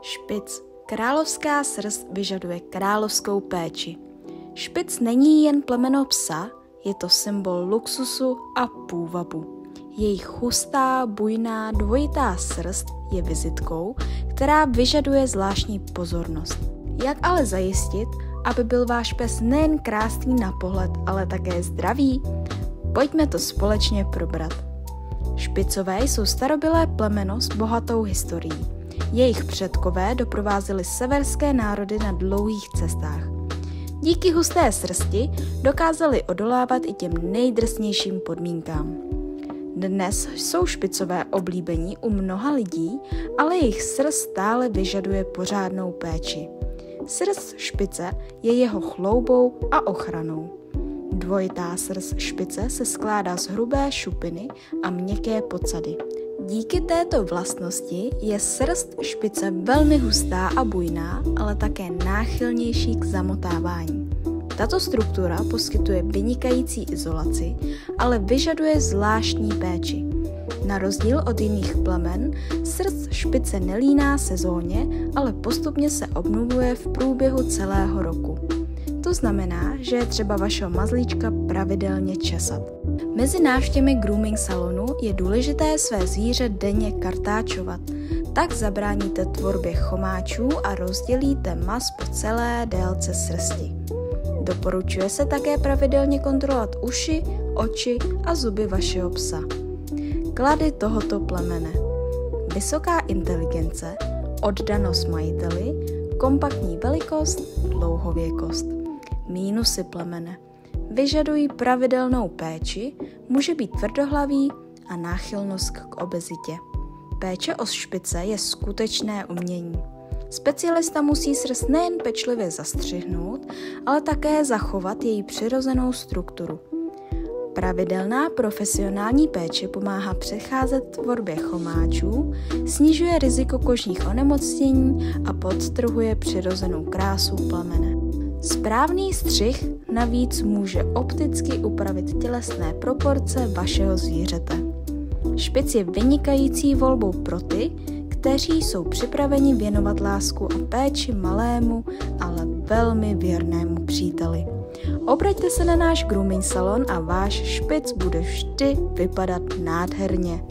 Špic. Královská srst vyžaduje královskou péči. Špic není jen plemeno psa, je to symbol luxusu a půvabu. Jejich hustá, bujná, dvojitá srst je vizitkou, která vyžaduje zvláštní pozornost. Jak ale zajistit, aby byl váš pes nejen krásný na pohled, ale také zdravý? Pojďme to společně probrat. Špicové jsou starobylé plemeno s bohatou historií. Jejich předkové doprovázeli severské národy na dlouhých cestách. Díky husté srsti dokázali odolávat i těm nejdrsnějším podmínkám. Dnes jsou špicové oblíbení u mnoha lidí, ale jejich srst stále vyžaduje pořádnou péči. Srst špice je jeho chloubou a ochranou. Dvojitá srst špice se skládá z hrubé šupiny a měkké podsady. Díky této vlastnosti je srst špice velmi hustá a bujná, ale také náchylnější k zamotávání. Tato struktura poskytuje vynikající izolaci, ale vyžaduje zvláštní péči. Na rozdíl od jiných plemen, srst špice nelíná sezóně, ale postupně se obnovuje v průběhu celého roku. To znamená, že je třeba vašeho mazlíčka pravidelně česat. Mezi návštěvami grooming salonu je důležité své zvíře denně kartáčovat. Tak zabráníte tvorbě chomáčů a rozdělíte maz po celé délce srsti. Doporučuje se také pravidelně kontrolovat uši, oči a zuby vašeho psa. Klady tohoto plemene. Vysoká inteligence, oddanost majiteli, kompaktní velikost, dlouhověkost. Mínusy plemene. Vyžadují pravidelnou péči, může být tvrdohlavý a náchylnost k obezitě. Péče o špice je skutečné umění. Specialista musí srst nejen pečlivě zastřihnout, ale také zachovat její přirozenou strukturu. Pravidelná profesionální péče pomáhá předcházet tvorbě chomáčů, snižuje riziko kožních onemocnění a podtrhuje přirozenou krásu plemene. Správný střih navíc může opticky upravit tělesné proporce vašeho zvířete. Špic je vynikající volbou pro ty, kteří jsou připraveni věnovat lásku a péči malému, ale velmi věrnému příteli. Obraťte se na náš grooming salon a váš špic bude vždy vypadat nádherně.